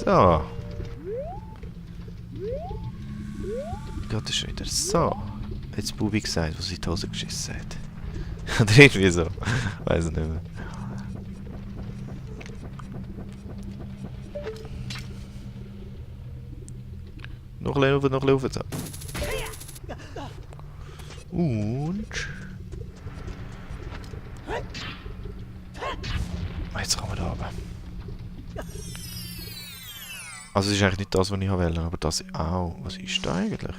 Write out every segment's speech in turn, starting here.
So. Geht das schon wieder? So. Jetzt Bubi gesagt, was sie in die Hose geschissen hat. Oder irgendwie so. Weiß ich nicht mehr. Noch ein bisschen rauf, so. Und... Jetzt kommen wir da runter. Also es ist eigentlich nicht das, was ich wollte, aber das... Au, was ist da eigentlich?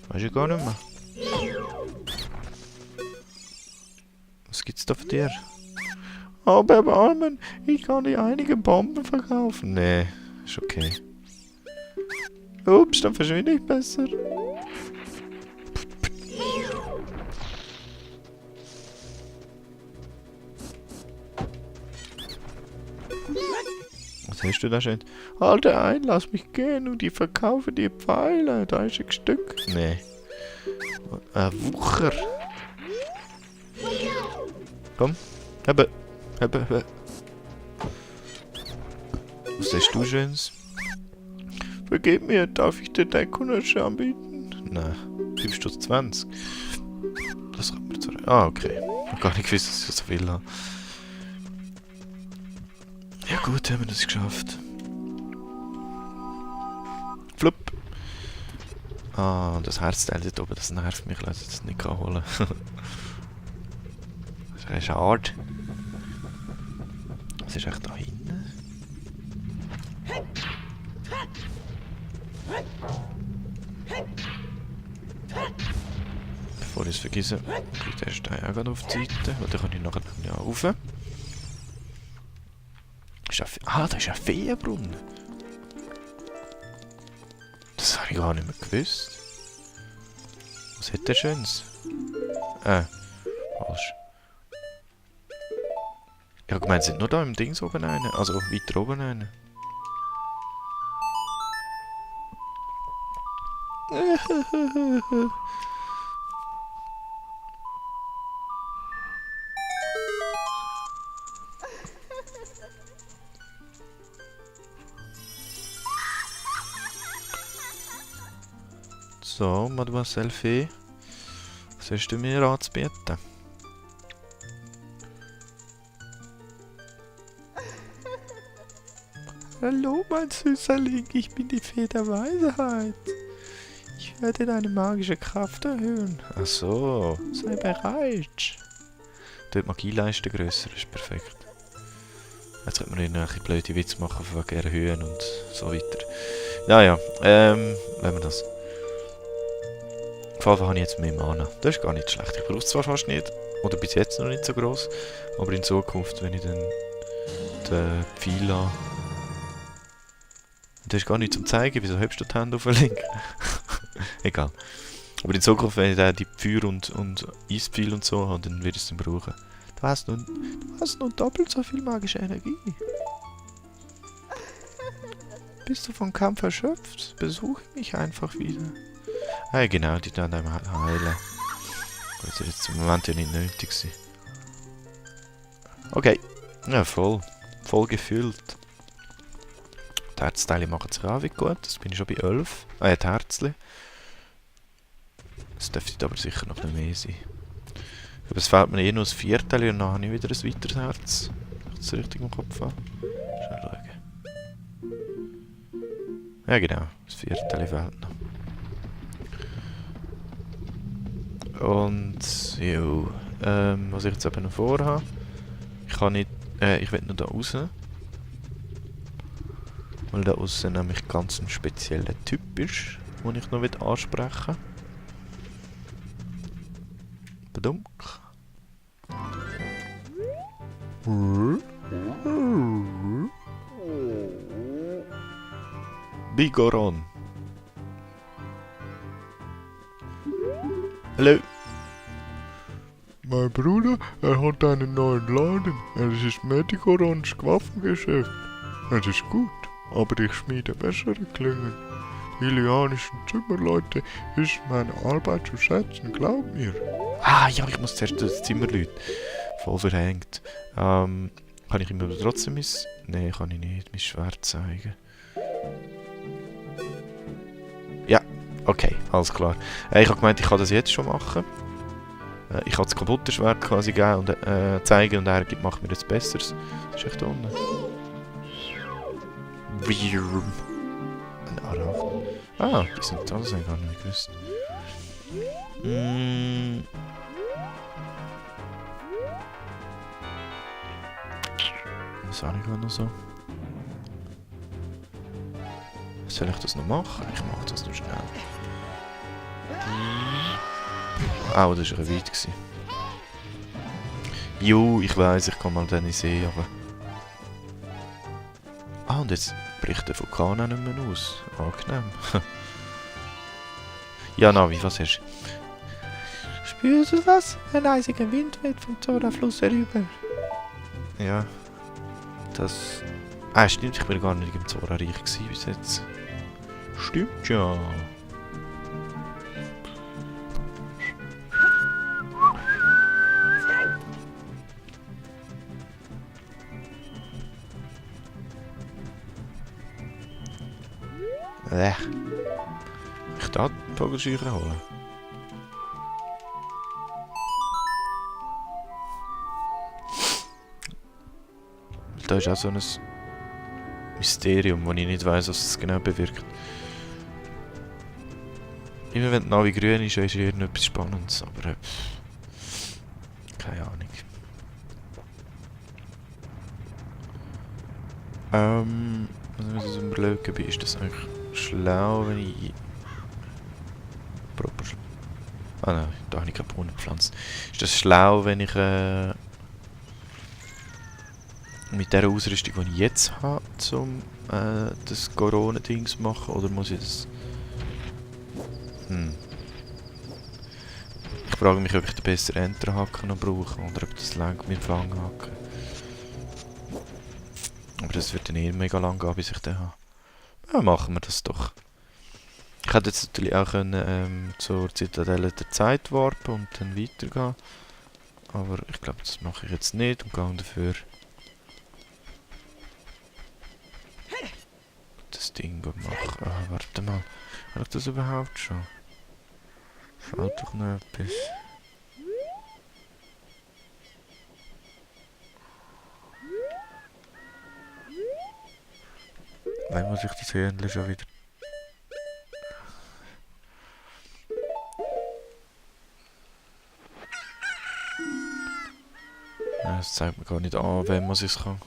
Weiß ich gar nicht mehr. Was gibt's da für dir? Oh, bewarmen! Ich kann dir einige Bomben verkaufen. Nee, ist okay. Ups, dann verschwinde ich besser. Was hast du da schön? Halte ein, lass mich gehen und ich verkaufe dir Pfeile. 30 Stück. Nee. Ein Wucher. Komm. Hebe. Was hast du Schönes? Vergib mir, darf ich dir Deckungsche anbieten? Nein. 5 Stutz 20. Das kommt mir zurück. Ah, okay. Ich hab gar nicht gewusst, dass ich so viel habe. Ja gut, haben wir das geschafft. Flupp. Ah, das Herzteil dort oben, das nervt mich, dass ich das nicht holen kann. Das ist schade. Was ist echt da hinten? Bevor ich es vergesse, kriegt der Stein auch gerade auf die Seite. Und dann kann ich nachher ja rauf. Ah, da ist ein Feenbrunnen. Das habe ich gar nicht mehr gewusst. Was hat der Schönes? Falsch. Ich habe gemeint, sind nur da im Dings oben eine. Also weiter oben eine. So, Mademoiselle Fee. Was hast du mir anzubieten? Hallo, mein Süßerling, ich bin die Fee der Weisheit. Ich werde deine magische Kraft erhöhen. Ach so, sei bereit. Dort Magieleiste grösser ist perfekt. Jetzt könnte man ihnen ein bisschen blöde Witze machen von erhöhen und so weiter. Naja, lassen wir das. Auf jeden Fall habe ich jetzt mehr Mana. Das ist gar nicht schlecht. Ich brauche es zwar fast nicht, oder bis jetzt noch nicht so gross, aber in Zukunft, wenn ich dann den Pfeil habe. Das ist gar nicht zum Zeigen, wieso hebst du die Hände auf den Link? Egal. Aber in Zukunft, wenn ich dann die Feuer- und Eispfeil und so habe, dann werde ich es dann brauchen. Du hast nun doppelt so viel magische Energie. Bist du vom Kampf erschöpft? Besuche mich einfach wieder. Ah, genau, die dann einmal heilen. Das ist jetzt im Moment ja nicht nötig gewesen. Okay. Ja, voll. Voll gefüllt. Die Herzteile machen sich auch wieder gut. Das bin ich schon bei 11. Die Herzli. Es dürfte aber sicher noch mehr sein. Aber es fehlt mir eh noch ein Viertel und dann habe ich wieder ein weiteres Herz. Wenn ich das richtig im Kopf habe. Schnell schauen. Ja genau, das Viertel fehlt noch. Und, jo, was ich jetzt eben noch vorhabe. Ich kann nicht, ich will nur da raus. Weil da außen nämlich ganz ein spezieller Typ ist, den ich noch ansprechen will. Bedunk. Bigoron. Hallo. Mein Bruder, er hat einen neuen Laden. Es ist Medicorons Waffengeschäft. Es ist gut, aber ich schmiede bessere Klingen. Die ilianischen Zimmerleute ist meine Arbeit zu schätzen, glaub mir. Ah ja, ich muss zuerst das Zimmer läuten. Voll verhängt. Kann ich ihm aber trotzdem mein... Nein, kann ich nicht. Mein Schwert zeigen. Okay, alles klar. Ich habe gemeint, ich kann das jetzt schon machen. Ich kann das kaputte Schwert quasi geben und zeigen und er macht mir jetzt Besseres. Das ist echt da unten. Ein Araf. Ah, die sind da, das habe ich gar nicht gewusst. Was habe ich gerade noch so? Soll ich das noch machen? Ich mache das noch schnell. Ah, das war weit. Jo, ich weiss, ich kann mal den nicht sehen, aber... Ah, und jetzt bricht der Vulkan auch nicht mehr aus. Angenehm. Ja, Navi, was hast du? Spürst du das? Ein eisiger Wind weht vom Zora-Fluss herüber. Ja. Das... Ah, stimmt, ich bin gar nicht im Zora-Reich bis jetzt. Stimmt ja. Ich darf die Vogelscheucher holen. Da ist auch so ein Mysterium, wo ich nicht weiss, was es genau bewirkt. Immer wenn die Navi grün ist, ist irgendetwas Spannendes, aber keine Ahnung. Was muss ich überlegen, wie ist das eigentlich schlau, wenn ich... Ah nein, da habe ich keine Bohnen gepflanzt. Ist das schlau, wenn ich mit der Ausrüstung, die ich jetzt habe, um das Corona-Dings machen, oder muss ich das... Ich frage mich, ob ich den besseren Enterhaken noch brauche, oder ob das lang mit dem Fanghaken. Aber das wird dann eh mega lang gehen, bis ich den habe. Ja, machen wir das doch. Ich hätte jetzt natürlich auch können, zur Zitadelle der Zeit warpen und dann weitergehen. Aber ich glaube, das mache ich jetzt nicht und gehe dafür das Ding machen. Ah, warte mal. Habe ich das überhaupt schon? Schaut doch noch etwas. Dann muss ich das Hühnchen schon wieder... Ja, das zeigt mir gar nicht an, wem man es kann.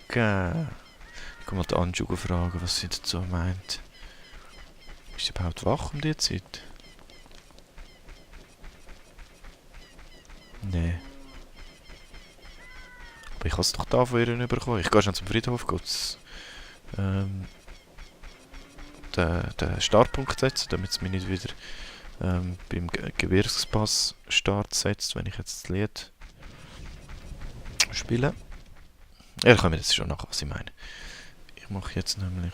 Okay. Ich kann mal die Anjuga fragen, was sie dazu meint. Ist sie überhaupt wach um die Zeit? Nee. Aber ich kann es doch da von ihr bekommen. Ich gehe schon zum Friedhof, den Startpunkt setzen, damit es mich nicht wieder beim Gebirgspass Start setzt, wenn ich jetzt das Lied spiele. Ja, ich komme jetzt schon nach, was ich meine. Ich mache jetzt nämlich...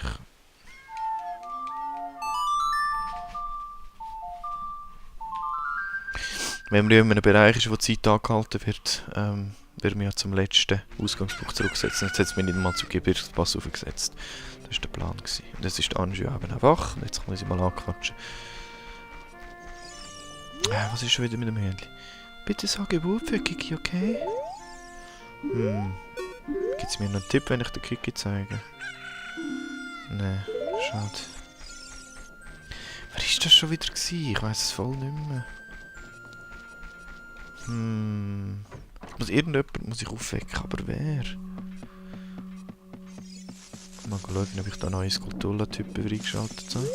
Wenn man in einem Bereich ist, wo die Zeit angehalten wird, wird man ja zum letzten Ausgangspunkt zurücksetzen. Jetzt hat es mich nicht mal zum Gebirgspass aufgesetzt. Das war der Plan. Und jetzt ist Anju eben auch wach. Und jetzt kann ich sie mal anquatschen. Was ist schon wieder mit dem Händchen? Bitte sage Wurf für Kiki, okay? Gibt es mir noch einen Tipp, wenn ich den Kiki zeige? Nein, schade. Wer ist das schon wieder gewesen? Ich weiss es voll nicht mehr. Irgendjemand muss ich aufwecken, aber wer? Mal schauen, ob ich da einen neuen Skulptura-Typen freigeschaltet habe.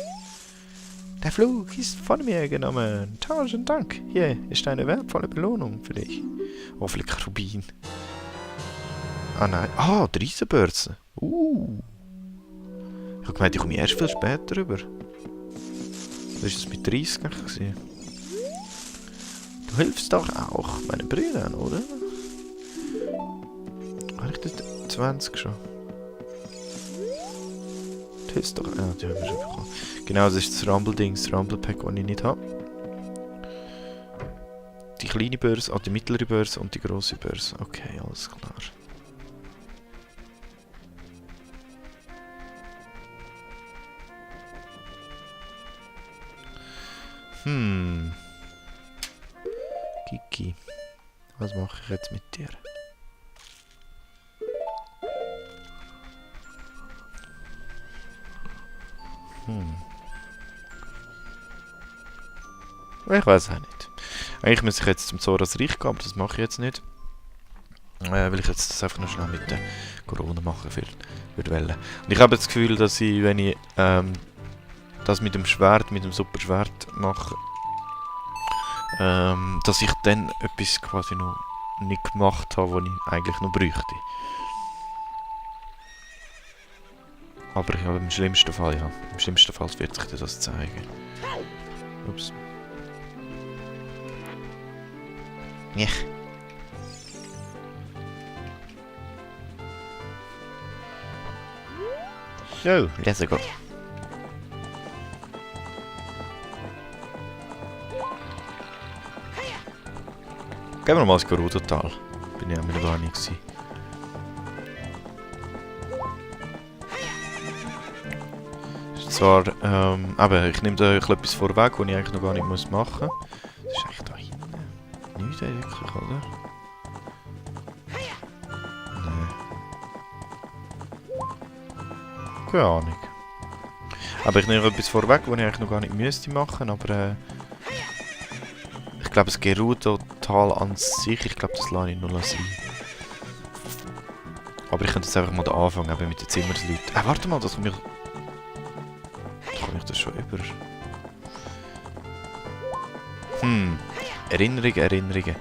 Der Flug ist von mir genommen. Tausend Dank. Hier ist eine wertvolle Belohnung für dich. Hoffentlich Rubin. Ah nein. Ah, die Riesenbörse. Ich habe gemeint, ich komme erst viel später rüber. Das war es mit 30 gewesen. Du hilfst doch auch meinen Brüdern, oder? Habe ich das 20 schon? Du hilfst doch... Ah, die haben wir schon bekommen. Genau, das ist das Rumble-Ding, das Rumble-Pack, das ich nicht habe. Die kleine Börse, die mittlere Börse und die grosse Börse. Okay, alles klar. Kiki. Was mache ich jetzt mit dir? Ich weiß auch nicht. Eigentlich müsste ich jetzt zum Zoras Reich gehen, aber das mache ich jetzt nicht. Weil ich jetzt das einfach noch schnell mit der Corona machen würde wollen. Und ich habe das Gefühl, dass ich, wenn ich das mit dem Schwert, mit dem Superschwert mache, dass ich dann etwas quasi noch nicht gemacht habe, was ich eigentlich noch bräuchte. Aber ich habe im schlimmsten Fall, ja. Im schlimmsten Fall wird sich dir das zeigen. Ups. Nicht. So, let's go. Gehen wir mal ins Gerudo-Tal. Bin ich auch noch gar nicht gewesen. Zwar, aber ich nehme da etwas vorweg, was ich eigentlich noch gar nicht machen muss. Das ist eigentlich da hinten. Nicht wirklich, oder? Nein. Keine Ahnung. Aber ich nehme etwas vorweg, was ich eigentlich noch gar nicht müsste machen, aber ich glaube das Gerudo-Tal an sich, ich glaube das lasse ich nur sein. Aber ich könnte jetzt einfach mal da anfangen, eben mit den Zimmersleuten. Warte mal, das kommt mir... Kann ich das schon über? Erinnerungen.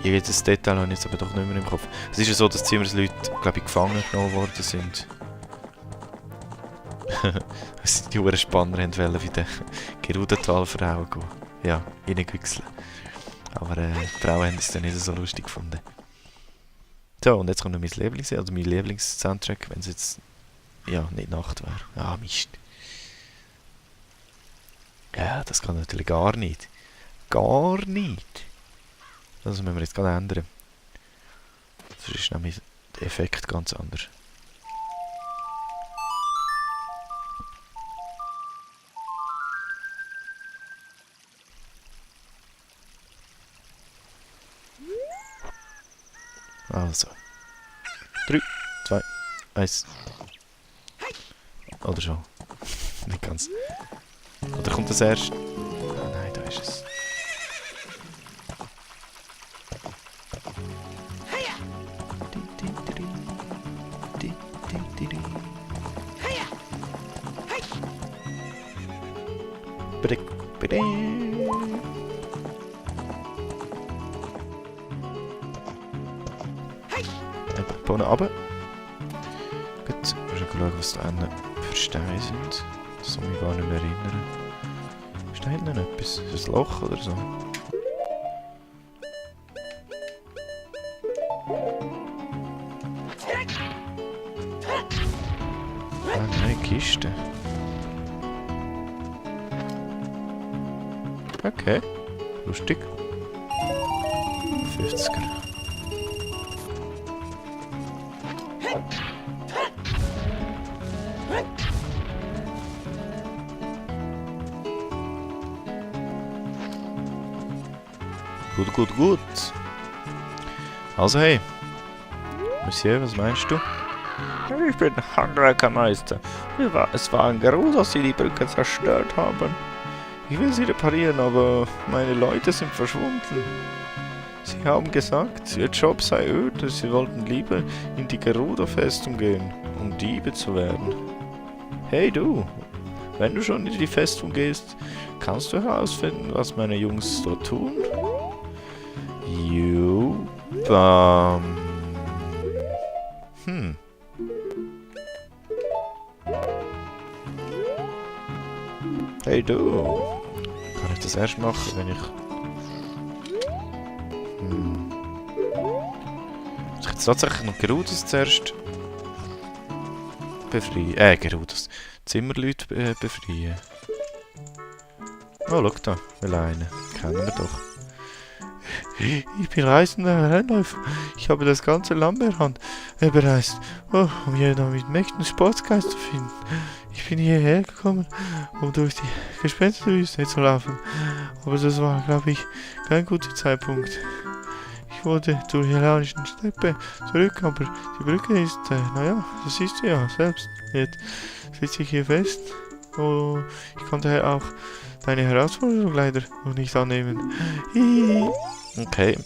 Jedes Detail habe ich jetzt aber doch nicht mehr im Kopf. Es ist ja so, dass die Zimmersleute, glaube ich, gefangen genommen worden sind. Die Uhrenspanner wollten wie den Gerudo-Tal-Frauen gehen. Ja, reingewechselt. Aber die Frauen haben es dann nicht so lustig gefunden. So, und jetzt kommt noch mein mein Lieblings-Soundtrack, wenn es jetzt... Ja, nicht Nacht wäre. Ah, Mist. Ja, das kann natürlich gar nicht. Gar nicht. Das müssen wir jetzt gerade ändern. Sonst ist nämlich der Effekt ganz anders. Also. 3, 2, 1. Oder schon. Nicht ganz. Oder kommt das erst? Ah, nein, da ist es. Bohnen runter. Gut, wir müssen schauen, was da hinten für Steine sind. Das soll mich gar nicht mehr erinnern. Ist da hinten noch etwas? Ist das ein Loch oder so? Ah nein, Kiste. Okay, lustig. 50er. Gut. Also hey. Monsieur, was meinst du? Ich bin Handwerkermeister. Es war ein Gerudo, dass sie die Brücke zerstört haben. Ich will sie reparieren, aber meine Leute sind verschwunden. Sie haben gesagt, ihr Job sei öde, sie wollten lieber in die Gerudo-Festung gehen, um Diebe zu werden. Hey du, wenn du schon in die Festung gehst, kannst du herausfinden, was meine Jungs dort tun? Hey du, kann ich das erst machen, wenn ich... Muss ich jetzt tatsächlich noch Gerudos zuerst befreien? Gerudos. Zimmerleute befreien. Oh, schau da, will einen. Kennen wir doch. Ich bin reisender Rennläufer. Ich habe das ganze Land bereist, um hier mit mächtigen Sportsgeist zu finden. Ich bin hierher gekommen, um durch die Gespensterwüste zu laufen. Aber das war, glaube ich, kein guter Zeitpunkt. Ich wollte zur Hiranischen Steppe zurück, aber die Brücke ist, naja, das siehst du ja selbst. Jetzt sitze ich hier fest. Oh, ich kann daher auch deine Herausforderung leider noch nicht annehmen. Hihi. Okay.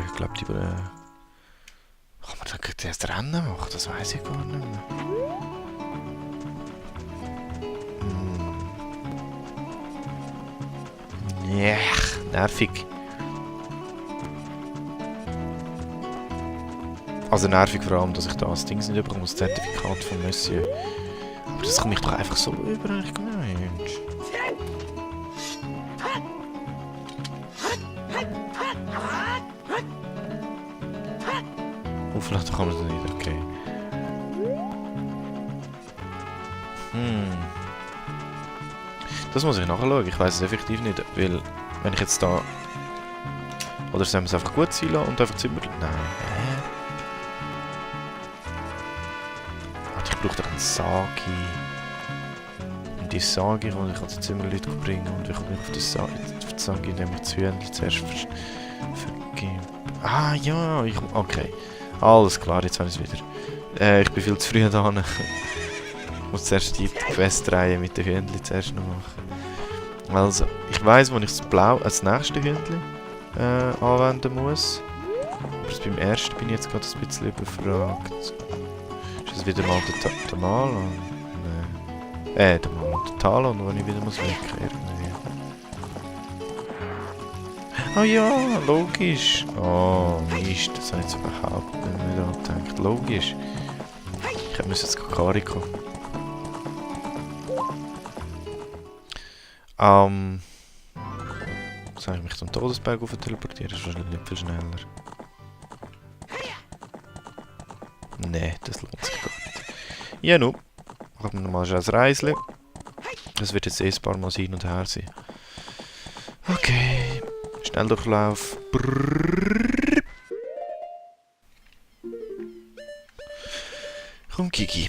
Ich glaube, die... kann man da erst Rennen machen? Das weiß ich gar nicht mehr. Ja, nervig. Also nervig vor allem, dass ich da das Ding nicht bekomme, das Zertifikat von Monsieur. Aber das komme ich doch einfach so über, eigentlich gar nicht. Vielleicht kann man das nicht, okay. Das muss ich nachschauen, ich weiß es effektiv nicht, weil wenn ich jetzt da... Oder sollen wir es einfach gut sein lassen und einfach Zimmer... Nein, Warte, ich brauche doch einen Sagi. Und die Sagi kann ich an die Zimmerleute bringen und wie komme ich auf die Sagi, nämlich das Hühnchen zuerst vergeben. Ah ja, okay. Alles klar, jetzt habe ich es wieder. Ich bin viel zu früh da. Ich muss zuerst die Questreihe mit den Hühnchen zuerst noch machen. Also, ich weiss, wo ich das Blau als nächste Hühnchen anwenden muss. Aber beim ersten bin ich jetzt gerade ein bisschen überfragt. Ist das wieder mal der Malon? Nein. Der Malon, der Talon, wo ich wieder muss wegkehren. Ah ja, logisch. Oh, Mist, das habe ich jetzt überhaupt nicht mehr gedacht. Logisch. Ich muss jetzt Kakariko. Soll ich mich zum Todesberg auf teleportieren? Das ist wahrscheinlich nicht viel schneller. Nee, das lohnt sich gar nicht. Ja, nun. Machen wir nochmal ein Reisli. Das wird jetzt ein paar Mal hin und her sein. Okay. Schnelldurchlauf. Brrrr. Komm, Kiki.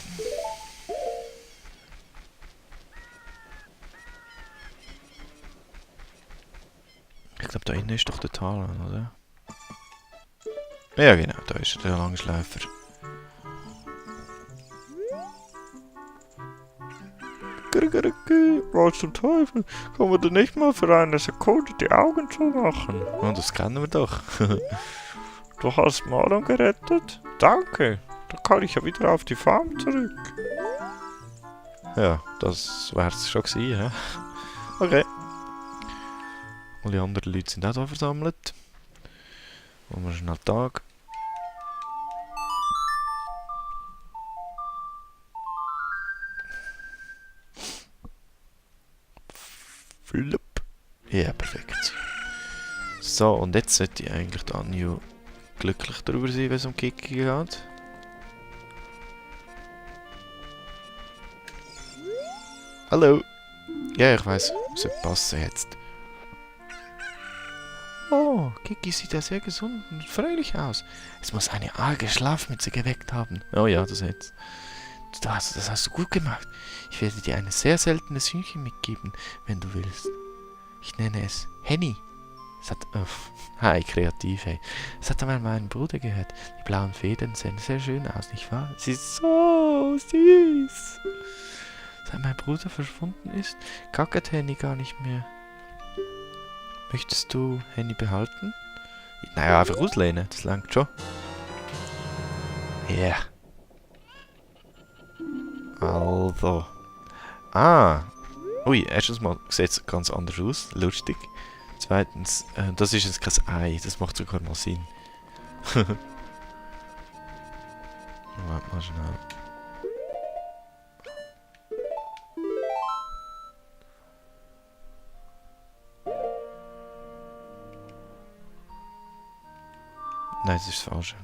Ich glaube, da innen ist doch der Talon, oder? Ja, genau, da ist der Langschläfer. Was zum Teufel? Kann man da nicht mal für eine Sekunde die Augen zumachen? Oh, das kennen wir doch. Du hast Marlon gerettet? Danke. Dann kann ich ja wieder auf die Farm zurück. Ja, das wär's schon gewesen, ja. Okay. Alle anderen Leute sind auch da versammelt. Machen wir schnell Tag. Flip. Ja, perfekt. So, und jetzt sollte ich eigentlich Anju glücklich darüber sein, wenn es um Kiki geht. Hallo. Ja, ich weiss, es sollte passen jetzt. Oh, Kiki sieht ja sehr gesund und fröhlich aus. Es muss eine arge Schlafmütze geweckt haben. Oh ja, das hast du gut gemacht. Ich werde dir ein sehr seltenes Hühnchen mitgeben, wenn du willst. Ich nenne es Henny. Es hat... hi, kreativ, hey. Es hat einmal meinen Bruder gehört. Die blauen Federn sehen sehr schön aus, nicht wahr? Sie ist so süß. Seit mein Bruder verschwunden ist, kackert Henny gar nicht mehr. Möchtest du Henny behalten? Naja, einfach auslehnen, das langt schon. Ja. Yeah. Also. Ah. Ui, erstens mal sieht es ganz anders aus. Lustig. Zweitens, das ist jetzt kein Ei. Das macht sogar mal Sinn. Warte mal schnell. Nein, das ist das Falsche.